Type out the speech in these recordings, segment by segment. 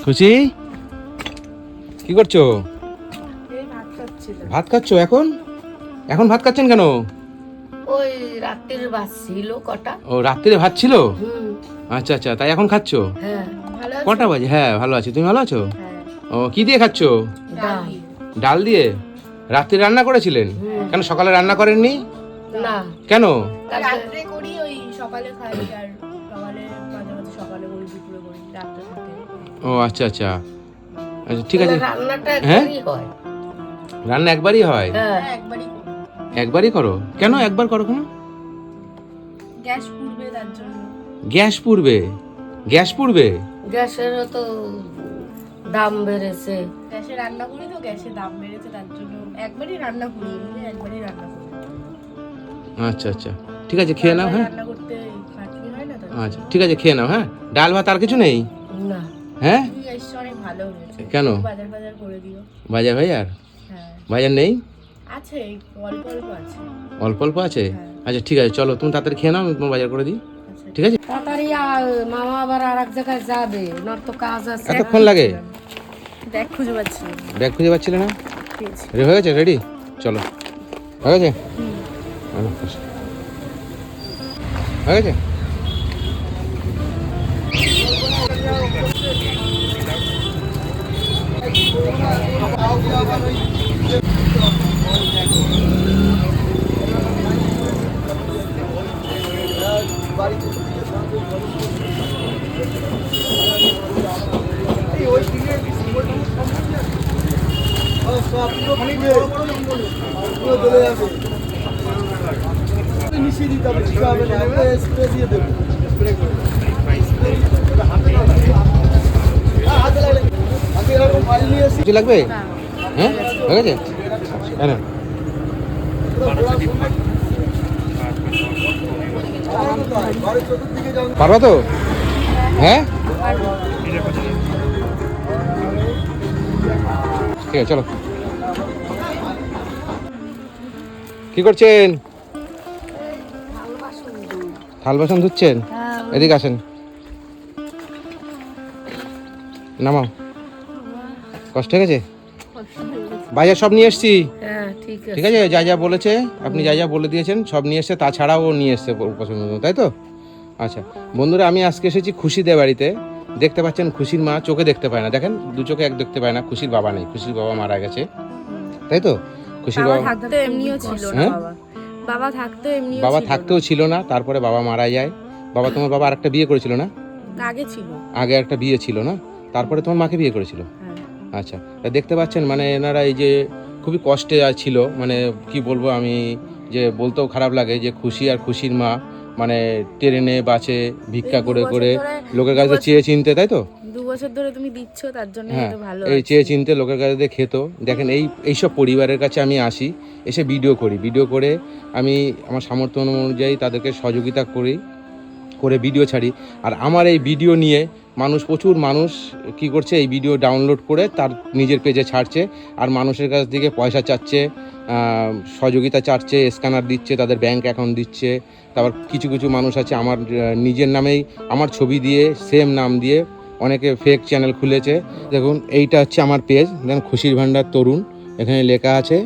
খুশি কি করছো? ভাত খাচ্ছো? এখন এখন ভাত খাচ্ছেন কেন? ওই রাত্রির ভাত ছিল কটা। ও, রাত্রিরে ভাত ছিল? আচ্ছা আচ্ছা, তাই এখন খাচ্ছো? হ্যাঁ, ভালো আছো? কটা বাজে? হ্যাঁ ভালো আছি, তুমি ভালো আছো? ও, কি দিয়ে খাচ্ছো? ডাল। ডাল দিয়ে? রাত্রে রান্না করেছিলেন? কেন সকালে রান্না করেননি? না, কেন? রাত্রে করি, ওই সকালে খাই, আর সকালে মাঝে মাঝে সকালে করি, দুপুরে করি, রাত্রে থাকে। ও আচ্ছা আচ্ছা আচ্ছা, ঠিক আছে। রান্নাটা হ্যাঁ? একবারই হয়। রান্না একবারই হয়? হ্যাঁ, একবারই করি। একবারই করো? কেন একবার করো কেন? গ্যাস পুড়বে তার জন্য। গ্যাস পুড়বে? গ্যাস পুড়বে? গ্যাসেরও তো দাম বেড়েছে। গ্যাসে রান্না করি তো, গ্যাসের দাম বেড়েছে তার জন্য একবারই রান্না করি, এমনি একবারই রান্না করি। আচ্ছা আচ্ছা, ঠিক আছে, খেয়ে নাও। হ্যাঁ রান্না করতে খাটনি হয় না, তার আচ্ছা, ঠিক আছে, খেয়ে নাও। হ্যাঁ, ডাল ভাত আর কিছু নেই? না, হ্যাঁ, জন্য এসছে, অনেক ভালো হয়েছে। কেন? বাজার বাজার করে দিও। বাজার ভাই আর হ্যাঁ, বাজার নেই? আছে, অল্প অল্প আছে। অল্প অল্প আছে? হ্যাঁ। আচ্ছা ঠিক আছে, চলো তুমি তাড়াতাড়ি খেয়ে নাও, আমি তোমার বাজার করে দিই। আচ্ছা, ঠিক আছে? তাড়াতাড়ি মামা আবার আর এক জায়গায় যাবে, ওনার তো কাজ আছে। এতক্ষণ লাগে? ব্যাগ খুঁজে পাচ্ছি না। ব্যাগ খুঁজে পাচ্ছিলে না? পেয়েছি। হয়ে গেছে? রেডি? চলো। হয়ে গেছে? হয়ে গেছে? কিছু লাগবে? হ্যাঁ, হয়ে গেছে? হ্যাঁ না, পারবা তো? হ্যাঁ, ঠিক আছে, চলো। কি করছেন? থাল বাসন ধুচ্ছেন? এদিকে আসেন, নামাও। কষ্ট হয়ে গেছে? বাজার সব নিয়ে এসছি। হ্যাঁ, ঠিক ঠিক আছে। আছে, যা যা বলেছে আপনি, যা যা বলে দিয়েছেন সব নিয়ে এসছে, তাছাড়াও নিয়ে এসছে পছন্দ মতো, তাই তো? আচ্ছা বন্ধুরা, আমি আজকে এসেছি খুশিদের বাড়িতে। দেখতে পাচ্ছেন খুশির মা চোখে দেখতে পায় না, দেখেন দু চোখে এক দেখতে পায় না। খুশির বাবা নেই, খুশির বাবা মারা গেছে, তাই তো? খুশির বাবা বাবা থাকতে এমনিও ছিল না। হ্যাঁ? বাবা থাকতে এমনিও বাবা ছিল থাকতেও ছিল না, তারপরে বাবা মারা যায়। বাবা, তোমার বাবা আরেকটা বিয়ে করেছিল না? না। আগে ছিল। আগে একটা বিয়ে ছিল না, তারপরে তোমার মাকে বিয়ে করেছিল? হ্যাঁ। আচ্ছা, তা দেখতে পাচ্ছেন মানে এনারা এই যে খুবই কষ্টে ছিল, মানে কি বলবো আমি, যে বলতেও খারাপ লাগে যে খুশি আর খুশির মা মানে ট্রেনে বাসে ভিক্ষা এই দু করে বছর করে ধরে- লোকের কাছে চেয়ে চিনতে, তাই তো? 2 বছর ধরে তুমি দিচ্ছ, তার জন্য হ্যাঁ, তো ভালো এই আছে। চেয়ে চিনতে লোকের কাছে দিয়ে খেত। দেখেন এইসব পরিবারের কাছে আমি আসি, এসে ভিডিও করি, ভিডিও করে আমি আমার সামর্থ্য অনুযায়ী তাদেরকে সহযোগিতা করি, করে ভিডিও ছাড়ি। আর আমার এই ভিডিও নিয়ে প্রচুর মানুষ কি করছে, এই ভিডিও ডাউনলোড করে তার নিজের পেজে ছাড়ছে, আর মানুষের কাছ থেকে পয়সা চাচ্ছে, সহযোগিতা চাচ্ছে, স্ক্যানার দিচ্ছে, তাদের ব্যাংক অ্যাকাউন্ট দিচ্ছে। তারপর কিছু কিছু মানুষ আছে আমার নিজের নামেই আমার ছবি দিয়ে সেম নাম দিয়ে অনেকে ফেক চ্যানেল খুলেছে। দেখুন, এইটা হচ্ছে আমার পেজ, দেখুন খুশির ভান্ডার তরুণ, এখানে লেখা আছে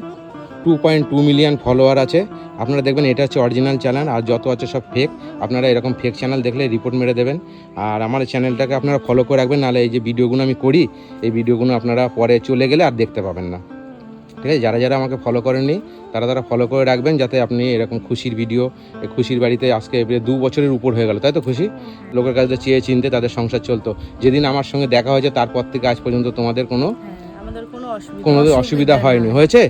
2.2 মিলিয়ন ফলোয়ার আছে। আপনারা দেখবেন এটা হচ্ছে অরিজিনাল চ্যানেল, আর যত আছে সব ফেক। আপনারা এরকম ফেক চ্যানেল দেখলে রিপোর্ট মেরে দেবেন। আর আমার চ্যানেলটাকে আপনারা ফলো করে রাখবেন, নাহলে এই যে ভিডিওগুলো আমি করি, এই ভিডিওগুলো আপনারা পরে চলে গেলে আর দেখতে পাবেন না। ঠিক আছে, যারা যারা আমাকে ফলো করেননি তারা ফলো করে রাখবেন, যাতে আপনি এরকম খুশির ভিডিও, খুশির বাড়িতে আজকে 2 বছরের উপর হয়ে গেল, তাই তো? খুশি লোকের কাছে চেয়ে চিনতে তাদের সংসার চলতো। যেদিন আমার সঙ্গে দেখা হয়েছে তারপর থেকে আজ পর্যন্ত তোমাদের কোনো হ্যাঁ, আমাদের কোনো অসুবিধা হয়নি, হয়েছে?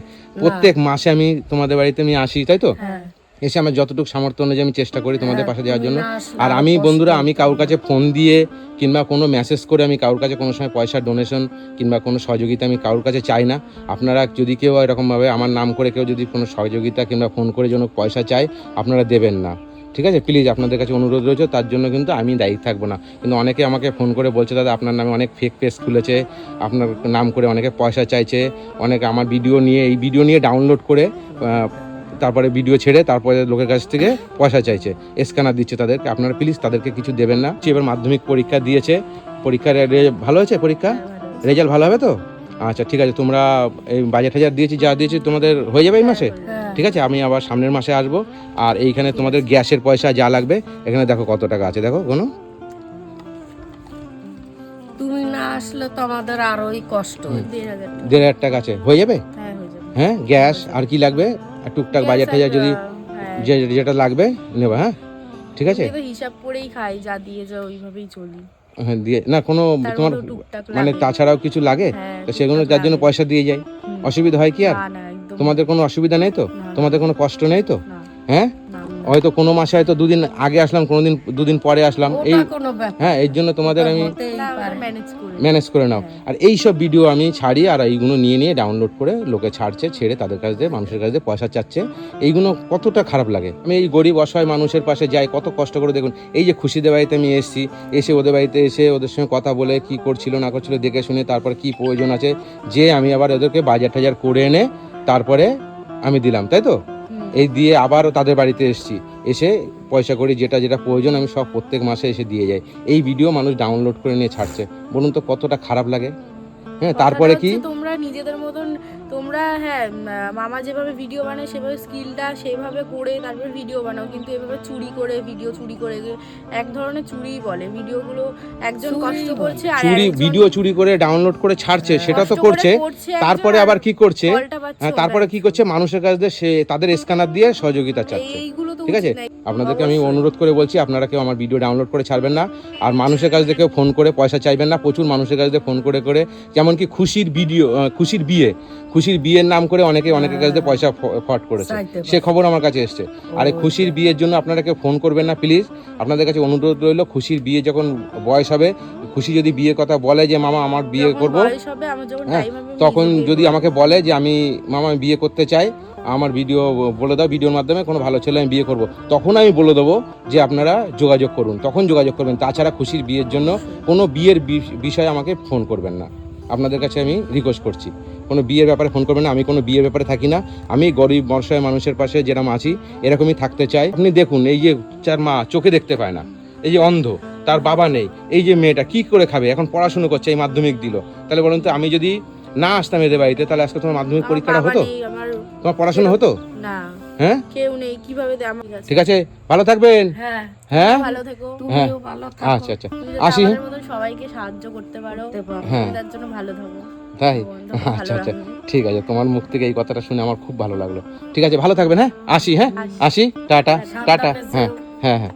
প্রত্যেক মাসে আমি তোমাদের বাড়িতে আমি আসি, তাই তো? হ্যাঁ। এসে আমার যতটুকু সামর্থ্য অনুযায়ী আমি চেষ্টা করি তোমাদের পাশে দেওয়ার জন্য। তুমি না আসলে আর আমি বন্ধুরা, আমি কারোর কাছে ফোন দিয়ে কিংবা কোনো মেসেজ করে আমি কারোর কাছে কোনো সময় পয়সার ডোনেশন কিংবা কোনো সহযোগিতা আমি কারোর কাছে চাই না। আপনারা যদি কেউ এরকমভাবে আমার নাম করে কেউ যদি কোনো সহযোগিতা কিংবা ফোন করে যেন পয়সা চায়, আপনারা দেবেন না, ঠিক আছে? প্লিজ, আপনাদের কাছে অনুরোধ রয়েছে, তার জন্য কিন্তু আমি দায়ী থাকবো না। কিন্তু অনেকে আমাকে ফোন করে বলছে, দাদা আপনার নামে অনেক ফেক পেজ খুলেছে, আপনার নাম করে অনেকে পয়সা চাইছে, অনেকে আমার ভিডিও নিয়ে ডাউনলোড করে তারপরে ভিডিও ছেড়ে তারপরে লোকের কাছ থেকে পয়সা চাইছে, স্ক্যানার দিচ্ছে তাদেরকে। আপনারা প্লিজ তাদেরকে কিছু দেবেন না। এবার মাধ্যমিক পরীক্ষা দিয়েছে, পরীক্ষার ভালো হয়েছে পরীক্ষা? রেজাল্ট ভালো হবে তো? আচ্ছা ঠিক আছে, তোমরা এই বাজেট হাজার দিয়েছি, যা দিয়েছি তোমাদের হয়ে যাবে এই মাসে? হ্যাঁ। ঠিক আছে, আমি আবার সামনের মাসে আসবো। আর এইখানে তোমাদের গ্যাসের পয়সা যা লাগবে এখানে দেখো কত টাকা আছে, দেখো কোনো। তুমি না আসলে তো আমাদের আরোই কষ্ট। 1,500 টাকা। 1,500 টাকা আছে, হয়ে যাবে? হ্যাঁ হয়ে যাবে। হ্যাঁ, গ্যাস আর কি লাগবে? আর টুকটাক বাজেট হাজার যদি হ্যাঁ যেটা লাগবে নেবা, হ্যাঁ ঠিক আছে। আমি তো হিসাব করেই খাই, যা দিয়ে যাও ওইভাবেই চলি। হ্যাঁ দিয়ে না কোনো তার তোমার মধ্যেও টুকটাক মানে লাগে। তাছাড়াও কিছু লাগে হ্যাঁ, তো সেগুলো টুকটাক যার জন্য লাগে। পয়সা দিয়ে যায়। অসুবিধা হয় কি আর? না না একদম তোমাদের কোনো অসুবিধা নেই তো? না। তোমাদের কোনো কষ্ট নেই তো? না হ্যাঁ, না হয়তো কোনো মাসে হয়তো 2 দিন আগে আসলাম, কোনো দিন 2 দিন পরে আসলাম, এই ওটা কোনো ব্যাপার হ্যাঁ এর জন্য তোমাদের আমি হতেই পারে। ম্যানেজ করি। ম্যানেজ করে নাও। আর এই সব ভিডিও আমি ছাড়ি আর এইগুলো নিয়ে নিয়ে ডাউনলোড করে লোকে ছাড়ছে, ছেড়ে তাদের কাছ দিয়ে মানুষের কাছ দিয়ে পয়সা চাচ্ছে। এইগুলো কতটা খারাপ লাগে। আমি এই গরিব অসহায় মানুষের পাশে যাই, কত কষ্ট করে দেখুন। এই যে খুশিদের বাড়িতে আমি এসেছি, এসে ওদের বাড়িতে এসে ওদের সঙ্গে কথা বলে কি করছিল না করছিল দেখে শুনে তারপর কি প্রয়োজন আছে যে আমি আবার ওদেরকে বাজার টাজার করে এনে তারপরে আমি দিলাম, তাই তো? এই দিয়ে আবারও তাদের বাড়িতে এসেছি, এসে পয়সা করি যেটা যেটা প্রয়োজন আমি সব প্রত্যেক মাসে এসে দিয়ে যাই। এই ভিডিও মানুষ ডাউনলোড করে নিয়ে ছাড়ছে, বলুন তো কতটা খারাপ লাগে। হ্যাঁ, তারপরে কি কথাটা হচ্ছে তোমরা নিজেদের মতন তোমরা হ্যাঁ মামা যেভাবে ভিডিও বানায় সেভাবে স্কিলটা সেভাবে করে তারপর ভিডিও বানাও, কিন্তু এভাবে চুরি করে ভিডিও চুরি করে এক ধরনের চুরিই বলে ভিডিওগুলো। একজন চুরিই কষ্ট বলে। করছে আর চুরি আরেকজন ভিডিও চুরি করে ডাউনলোড করে ছাড়ছে, সেটা তো কষ্ট করে করছে। একজন তারপরে আর আবার কি করছে? ফলটা পাচ্ছে হ্যাঁ, ওরা। তারপরে কি করছে? মানুষের কাছ দিয়ে সে তাদের স্ক্যানার দিয়ে সহযোগিতা চাচ্ছে। এইগুলো তো ঠিক আছে, উচিত নাই। আপনাদেরকে আমি অবশ্যই। অনুরোধ করে বলছি, আপনারা কেউ আমার ভিডিও ডাউনলোড করে ছাড়বেন না। আর মানুষের কাছ থেকে কেউ ফোন করে পয়সা চাইবেন না। প্রচুর মানুষের কাছ থেকে ফোন করে করে, যেমন কি খুশির ভিডিও, খুশির বিয়ের নাম করে অনেকের কাছ থেকে পয়সা ফট করেছে, চাইতে সে খবর আমার কাছে এসছে। আর এই খুশির বিয়ের জন্য আপনারা কেউ ফোন করবেন না প্লিজ। আপনাদের কাছে অনুরোধ রইল, খুশির বিয়ে যখন বয়স হবে, খুশি যদি বিয়ের কথা বলে যে মামা আমার বিয়ে যখন করব, বয়স হবে, আমার যখন হ্যাঁ, টাইম হবে আমি তখন নিজে বিয়ে যদি করবো। আমাকে বলে যে আমি মামা আমি বিয়ে করতে চাই, আমার ভিডিও বলে দাও, ভিডিওর মাধ্যমে কোনো ভালো ছেলে আমি বিয়ে করব, তখন আমি বলে দেবো যে আপনারা যোগাযোগ করুন, তখন যোগাযোগ করবেন। তাছাড়া খুশির বিয়ের জন্য কোনো বিয়ের বিষয়ে আমাকে ফোন করবেন না, আপনাদের কাছে আমি রিকোয়েস্ট করছি। কোনো বিয়ের ব্যাপারে ফোন করবেন না, আমি কোনো বিয়ের ব্যাপারে থাকি না। আমি গরিব অসহায় মানুষের পাশে যেরকম আছি এরকমই থাকতে চাই। আপনি দেখুন, এই যে যার মা চোখে দেখতে পায় না, এই যে অন্ধ, তার বাবা নেই, এই যে মেয়েটা কি করে খাবে? এখন পড়াশুনো করছে, এই মাধ্যমিক দিল। তাহলে বলুন তো, আমি যদি না আসতাম এদের বাড়িতে, তাহলে আজকে তোমার মাধ্যমিক আমার পরীক্ষাটা বাবা হতো? নেই, আমার তোমার পড়াশোনা হতো? না হ্যাঁ, কেউ নেই, কিভাবে আমার কাছে। ঠিক আছে, ভালো থাকবেন। হ্যাঁ হ্যাঁ, ভালো থেকো। হ্যাঁ, তুমিও ভালো থাকো। আচ্ছা আচ্ছা, তুমি যদি আসি। আমাদের মতন সবাইকে সাহায্য করতে পারো, করতে পারো। হ্যাঁ, তার জন্য ভালো থাকো। তাই? বন্ধুকে ভালো আচ্ছা আচ্ছা, রাখবে। ঠিক আছে, তোমার মুখ থেকে এই কথাটা শুনে আমার খুব ভালো লাগলো। ঠিক আছে, ভালো থাকবেন। হ্যাঁ, আসি। হ্যাঁ, আসি। আসি, টাটা টাটা। সাবধানে হ্যাঁ যেও। হ্যাঁ হ্যাঁ।